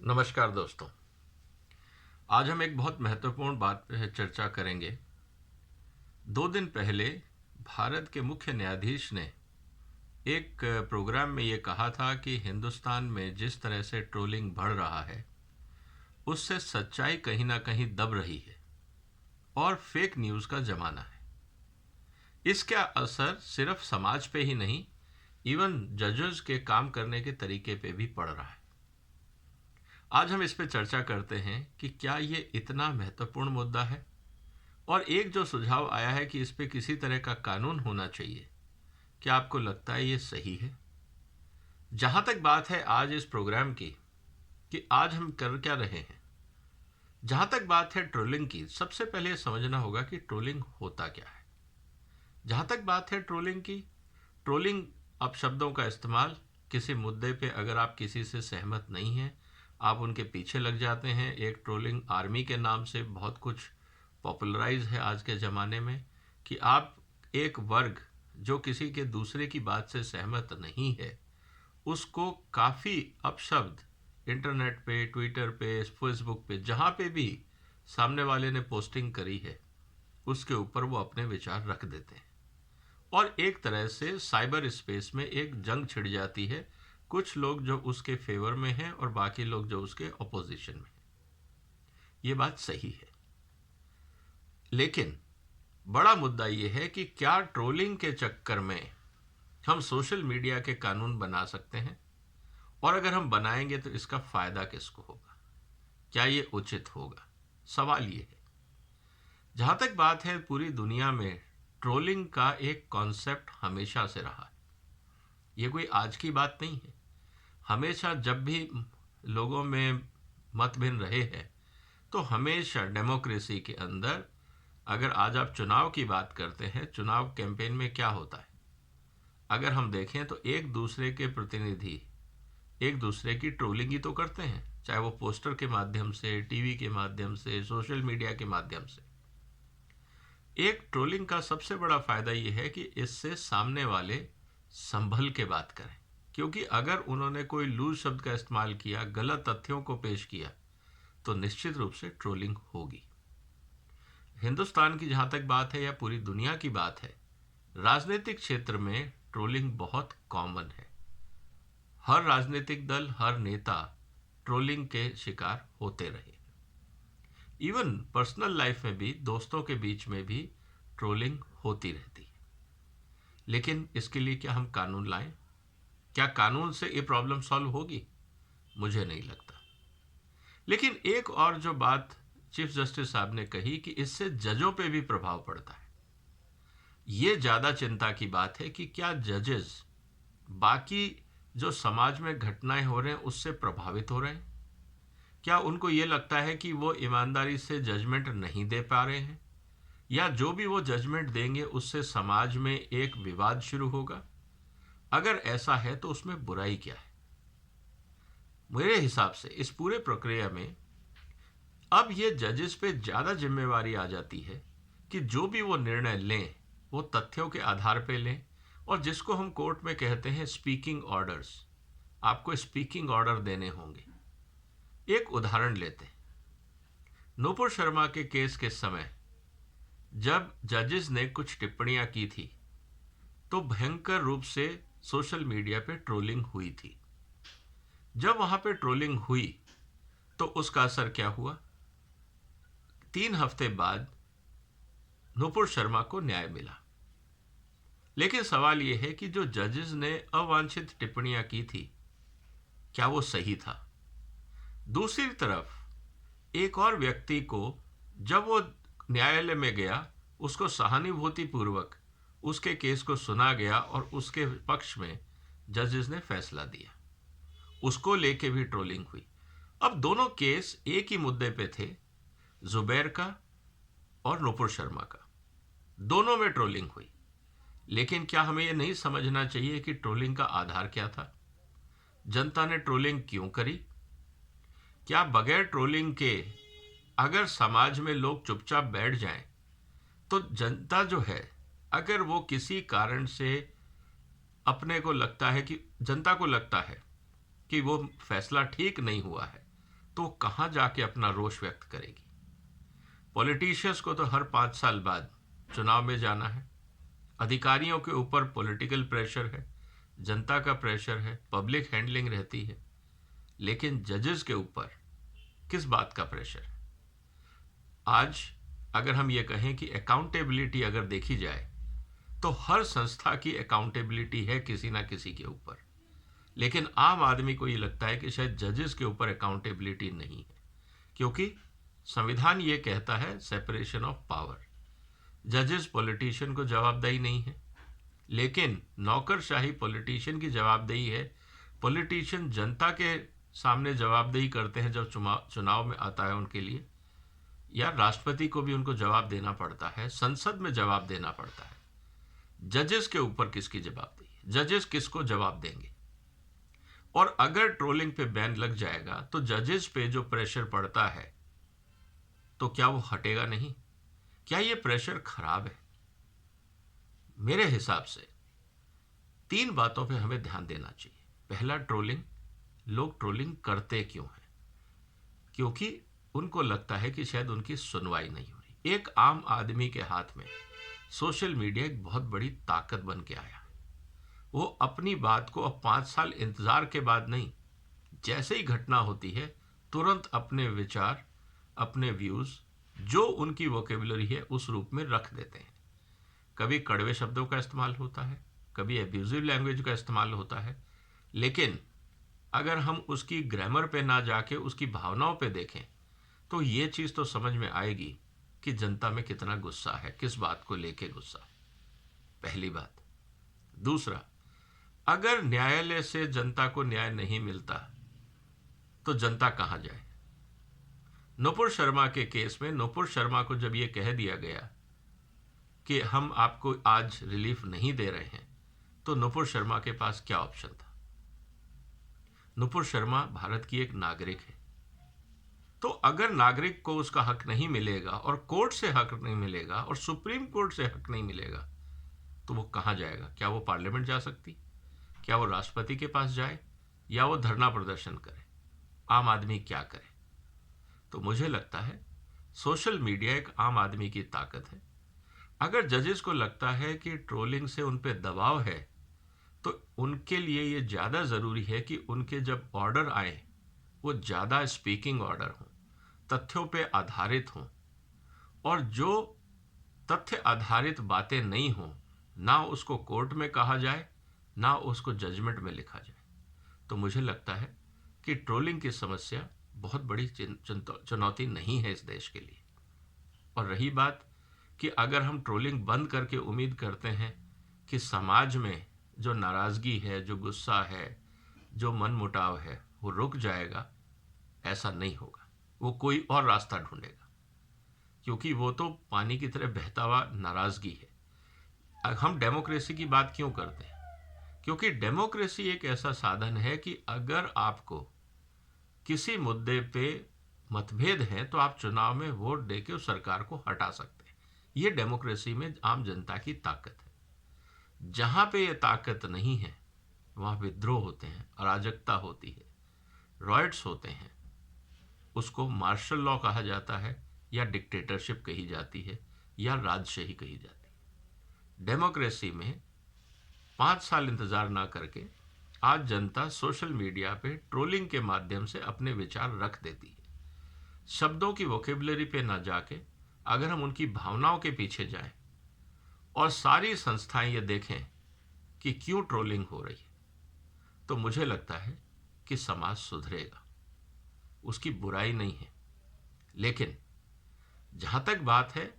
नमस्कार दोस्तों। आज हम एक बहुत महत्वपूर्ण बात पे चर्चा करेंगे। 2 दिन पहले भारत के मुख्य न्यायाधीश ने एक प्रोग्राम में ये कहा था कि हिंदुस्तान में जिस तरह से ट्रोलिंग बढ़ रहा है उससे सच्चाई कहीं ना कहीं दब रही है और फेक न्यूज़ का ज़माना है। इसका असर सिर्फ समाज पे ही नहीं, इवन जजेस के काम करने के तरीके पे भी पड़ रहा है। आज हम इस पे चर्चा करते हैं कि क्या ये इतना महत्वपूर्ण मुद्दा है, और एक जो सुझाव आया है कि इस पे किसी तरह का कानून होना चाहिए। क्या आपको लगता है ये सही है? जहां तक बात है आज इस प्रोग्राम की कि आज हम कर क्या रहे हैं, जहां तक बात है ट्रोलिंग की, सबसे पहले ये समझना होगा कि ट्रोलिंग होता क्या है। जहां तक बात है ट्रोलिंग की, ट्रोलिंग अपशब्दों का इस्तेमाल, किसी मुद्दे पे अगर आप किसी से सहमत नहीं हैं, आप उनके पीछे लग जाते हैं। एक ट्रोलिंग आर्मी के नाम से बहुत कुछ पॉपुलराइज है आज के ज़माने में कि आप एक वर्ग जो किसी के दूसरे की बात से सहमत नहीं है उसको काफ़ी अपशब्द इंटरनेट पे, ट्विटर पे, फेसबुक पे, जहाँ पे भी सामने वाले ने पोस्टिंग करी है उसके ऊपर वो अपने विचार रख देते हैं और एक तरह से साइबर स्पेस में एक जंग छिड़ जाती है। कुछ लोग जो उसके फेवर में हैं और बाकी लोग जो उसके अपोजिशन में हैं। ये बात सही है, लेकिन बड़ा मुद्दा ये है कि क्या ट्रोलिंग के चक्कर में हम सोशल मीडिया के कानून बना सकते हैं, और अगर हम बनाएंगे तो इसका फायदा किसको होगा, क्या ये उचित होगा? सवाल ये है। जहां तक बात है, पूरी दुनिया में ट्रोलिंग का एक कॉन्सेप्ट हमेशा से रहा है। ये कोई आज की बात नहीं है। हमेशा जब भी लोगों में मतभिन्न रहे हैं तो हमेशा डेमोक्रेसी के अंदर, अगर आज आप चुनाव की बात करते हैं, चुनाव कैंपेन में क्या होता है, अगर हम देखें तो एक दूसरे के प्रतिनिधि एक दूसरे की ट्रोलिंग ही तो करते हैं, चाहे वो पोस्टर के माध्यम से, टीवी के माध्यम से, सोशल मीडिया के माध्यम से। एक ट्रोलिंग का सबसे बड़ा फायदा ये है कि इससे सामने वाले संभल के बात करें, क्योंकि अगर उन्होंने कोई लूज शब्द का इस्तेमाल किया, गलत तथ्यों को पेश किया, तो निश्चित रूप से ट्रोलिंग होगी। हिंदुस्तान की जहाँ तक बात है या पूरी दुनिया की बात है, राजनीतिक क्षेत्र में ट्रोलिंग बहुत कॉमन है। हर राजनीतिक दल, हर नेता ट्रोलिंग के शिकार होते रहे। इवन पर्सनल लाइफ में भी, दोस्तों के बीच में भी ट्रोलिंग होती रहती है। लेकिन इसके लिए क्या हम कानून लाएं? क्या कानून से ये प्रॉब्लम सॉल्व होगी? मुझे नहीं लगता। लेकिन एक और जो बात चीफ जस्टिस साहब ने कही कि इससे जजों पे भी प्रभाव पड़ता है, ये ज़्यादा चिंता की बात है कि क्या जजेस बाकी जो समाज में घटनाएं हो रहे हैं उससे प्रभावित हो रहे हैं? क्या उनको ये लगता है कि वो ईमानदारी से जजमेंट नहीं दे पा रहे हैं, या जो भी वो जजमेंट देंगे उससे समाज में एक विवाद शुरू होगा? अगर ऐसा है तो उसमें बुराई क्या है? मेरे हिसाब से इस पूरे प्रक्रिया में अब ये जजेस पे ज़्यादा जिम्मेवारी आ जाती है कि जो भी वो निर्णय लें वो तथ्यों के आधार पे लें, और जिसको हम कोर्ट में कहते हैं स्पीकिंग ऑर्डर्स, आपको स्पीकिंग ऑर्डर देने होंगे। एक उदाहरण लेते हैं। नूपुर शर्मा के केस के समय जब जजेस ने कुछ टिप्पणियां की थी तो भयंकर रूप से सोशल मीडिया पे ट्रोलिंग हुई थी। जब वहां पे ट्रोलिंग हुई तो उसका असर क्या हुआ? 3 हफ्ते बाद नूपुर शर्मा को न्याय मिला। लेकिन सवाल यह है कि जो जजेस ने अवांछित टिप्पणियां की थी, क्या वो सही था? दूसरी तरफ एक और व्यक्ति को जब वो न्यायालय में गया, उसको सहानुभूति पूर्वक उसके केस को सुना गया और उसके पक्ष में जजेस ने फैसला दिया। उसको लेके भी ट्रोलिंग हुई। अब दोनों केस एक ही मुद्दे पे थे, जुबैर का और नूपुर शर्मा का। दोनों में ट्रोलिंग हुई। लेकिन क्या हमें यह नहीं समझना चाहिए कि ट्रोलिंग का आधार क्या था? जनता ने ट्रोलिंग क्यों करी? क्या बगैर ट्रोलिंग के अगर समाज में लोग चुपचाप बैठ जाएं तो जनता जो है, अगर वो किसी कारण से अपने को लगता है कि जनता को लगता है कि वो फैसला ठीक नहीं हुआ है, तो कहाँ जाके अपना रोष व्यक्त करेगी? पॉलिटिशियंस को तो हर 5 साल बाद चुनाव में जाना है। अधिकारियों के ऊपर पॉलिटिकल प्रेशर है, जनता का प्रेशर है, पब्लिक हैंडलिंग रहती है। लेकिन जजेस के ऊपर किस बात का प्रेशर है? आज अगर हम ये कहें कि अकाउंटेबिलिटी अगर देखी जाए तो हर संस्था की अकाउंटेबिलिटी है किसी ना किसी के ऊपर। लेकिन आम आदमी को ये लगता है कि शायद जजेस के ऊपर अकाउंटेबिलिटी नहीं है, क्योंकि संविधान ये कहता है सेपरेशन ऑफ पावर। जजेस पॉलिटिशियन को जवाबदेही नहीं है, लेकिन नौकरशाही पॉलिटिशियन की जवाबदेही है। पॉलिटिशियन जनता के सामने जवाबदेही करते हैं जब चुनाव में आता है उनके लिए, या राष्ट्रपति को भी उनको जवाब देना पड़ता है, संसद में जवाब देना पड़ता है। जजेस के ऊपर किसकी जवाबदेही है? जजेस किसको जवाब देंगे? और अगर ट्रोलिंग पे बैन लग जाएगा तो जजेस पे जो प्रेशर पड़ता है तो क्या वो हटेगा नहीं? क्या ये प्रेशर खराब है? मेरे हिसाब से 3 बातों पे हमें ध्यान देना चाहिए। पहला, ट्रोलिंग। लोग ट्रोलिंग करते क्यों हैं? क्योंकि उनको लगता है कि शायद उनकी सुनवाई नहीं हो रही। एक आम आदमी के हाथ में सोशल मीडिया एक बहुत बड़ी ताकत बन के आया है। वो अपनी बात को अब 5 साल इंतजार के बाद नहीं, जैसे ही घटना होती है तुरंत अपने विचार, अपने व्यूज, जो उनकी वोकेबुलरी है उस रूप में रख देते हैं। कभी कड़वे शब्दों का इस्तेमाल होता है, कभी एब्यूजिव लैंग्वेज का इस्तेमाल होता है। लेकिन अगर हम उसकी ग्रामर पे ना जाके उसकी भावनाओं पे देखें तो ये चीज़ तो समझ में आएगी कि जनता में कितना गुस्सा है, किस बात को लेके गुस्सा है। पहली बात। दूसरा, अगर न्यायालय से जनता को न्याय नहीं मिलता तो जनता कहां जाए? नुपुर शर्मा के केस में नुपुर शर्मा को जब यह कह दिया गया कि हम आपको आज रिलीफ नहीं दे रहे हैं, तो नुपुर शर्मा के पास क्या ऑप्शन था? नुपुर शर्मा भारत की एक नागरिक है। तो अगर नागरिक को उसका हक नहीं मिलेगा और कोर्ट से हक नहीं मिलेगा और सुप्रीम कोर्ट से हक नहीं मिलेगा, तो वो कहां जाएगा? क्या वो पार्लियामेंट जा सकती? क्या वो राष्ट्रपति के पास जाए? या वो धरना प्रदर्शन करे? आम आदमी क्या करे? तो मुझे लगता है सोशल मीडिया एक आम आदमी की ताकत है। अगर जजेस को लगता है कि ट्रोलिंग से उन पे दबाव है, तो उनके लिए ये ज़्यादा ज़रूरी है कि उनके जब ऑर्डर आए वो ज़्यादा स्पीकिंग ऑर्डर हों, तथ्यों पे आधारित हों, और जो तथ्य आधारित बातें नहीं हों, ना उसको कोर्ट में कहा जाए ना उसको जजमेंट में लिखा जाए। तो मुझे लगता है कि ट्रोलिंग की समस्या बहुत बड़ी चुनौती नहीं है इस देश के लिए। और रही बात कि अगर हम ट्रोलिंग बंद करके उम्मीद करते हैं कि समाज में जो नाराज़गी है, जो गुस्सा है, जो मनमुटाव है, वो रुक जाएगा, ऐसा नहीं होगा। वो कोई और रास्ता ढूंढेगा, क्योंकि वो तो पानी की तरह बहता हुआ नाराज़गी है। हम डेमोक्रेसी की बात क्यों करते हैं? क्योंकि डेमोक्रेसी एक ऐसा साधन है कि अगर आपको किसी मुद्दे पे मतभेद है तो आप चुनाव में वोट देके उस सरकार को हटा सकते हैं। ये डेमोक्रेसी में आम जनता की ताकत है। जहाँ पे ये ताकत नहीं है वहाँ विद्रोह होते हैं, अराजकता होती है, रॉयट्स होते हैं। उसको मार्शल लॉ कहा जाता है, या डिक्टेटरशिप कही जाती है, या राजशाही कही जाती है। डेमोक्रेसी में 5 साल इंतजार ना करके आज जनता सोशल मीडिया पे ट्रोलिंग के माध्यम से अपने विचार रख देती है। शब्दों की वोकेबुलरी पे ना जाके अगर हम उनकी भावनाओं के पीछे जाएं और सारी संस्थाएं ये देखें कि क्यों ट्रोलिंग हो रही है, तो मुझे लगता है कि समाज सुधरेगा। उसकी बुराई नहीं है। लेकिन जहाँ तक बात है,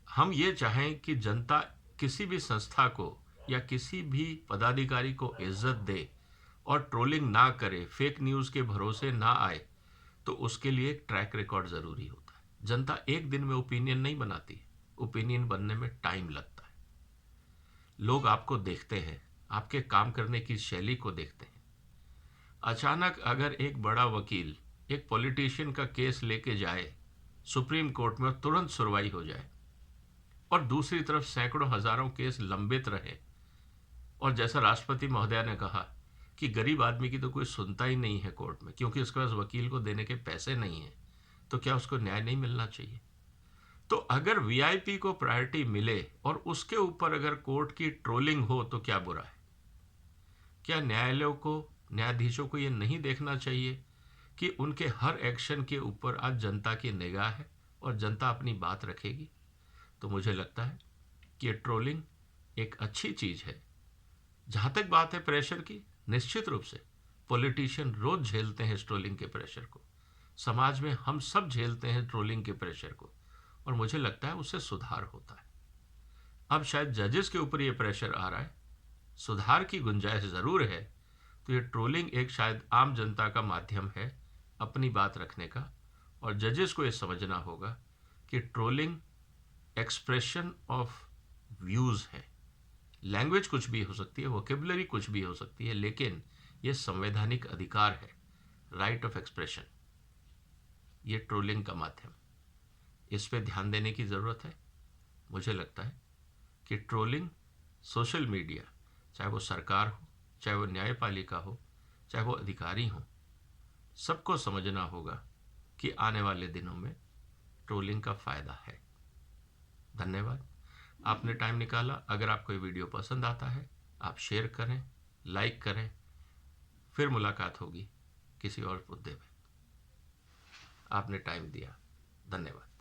हम ये चाहें कि जनता किसी भी संस्था को या किसी भी पदाधिकारी को इज्जत दे और ट्रोलिंग ना करे, फेक न्यूज़ के भरोसे ना आए, तो उसके लिए एक ट्रैक रिकॉर्ड ज़रूरी होता है। जनता एक दिन में ओपिनियन नहीं बनाती है, ओपिनियन बनने में टाइम लगता है। लोग आपको देखते हैं, आपके काम करने की शैली को देखते हैं। अचानक अगर एक बड़ा वकील एक पॉलिटिशियन का केस लेके जाए सुप्रीम कोर्ट में और तुरंत सुनवाई हो जाए, और दूसरी तरफ सैकड़ों हजारों केस लंबित रहे, और जैसा राष्ट्रपति महोदया ने कहा कि गरीब आदमी की तो कोई सुनता ही नहीं है कोर्ट में, क्योंकि उसके पास वकील को देने के पैसे नहीं हैं, तो क्या उसको न्याय नहीं मिलना चाहिए? तो अगर वीआईपी को प्रायोरिटी मिले और उसके ऊपर अगर कोर्ट की ट्रोलिंग हो तो क्या बुरा है? क्या न्यायालयों को, न्यायाधीशों को ये नहीं देखना चाहिए कि उनके हर एक्शन के ऊपर आज जनता की निगाह है और जनता अपनी बात रखेगी? तो मुझे लगता है कि ये ट्रोलिंग एक अच्छी चीज़ है। जहाँ तक बात है प्रेशर की, निश्चित रूप से पॉलिटिशियन रोज झेलते हैं इस ट्रोलिंग के प्रेशर को, समाज में हम सब झेलते हैं ट्रोलिंग के प्रेशर को, और मुझे लगता है उससे सुधार होता है। अब शायद जजेस के ऊपर ये प्रेशर आ रहा है, सुधार की गुंजाइश ज़रूर है। तो ये ट्रोलिंग एक शायद आम जनता का माध्यम है अपनी बात रखने का, और जजेस को ये समझना होगा कि ट्रोलिंग एक्सप्रेशन ऑफ व्यूज़ है। लैंग्वेज कुछ भी हो सकती है, वोकेबलरी कुछ भी हो सकती है, लेकिन ये संवैधानिक अधिकार है, राइट ऑफ एक्सप्रेशन, ये ट्रोलिंग का माध्यम। इस पे ध्यान देने की ज़रूरत है। मुझे लगता है कि ट्रोलिंग, सोशल मीडिया, चाहे वो सरकार हो, चाहे वो न्यायपालिका हो, चाहे वो अधिकारी हो, सबको समझना होगा कि आने वाले दिनों में ट्रोलिंग का फ़ायदा है। धन्यवाद, आपने टाइम निकाला। अगर आपको ये वीडियो पसंद आता है, आप शेयर करें, लाइक करें। फिर मुलाकात होगी किसी और मुद्दे पे। आपने टाइम दिया, धन्यवाद।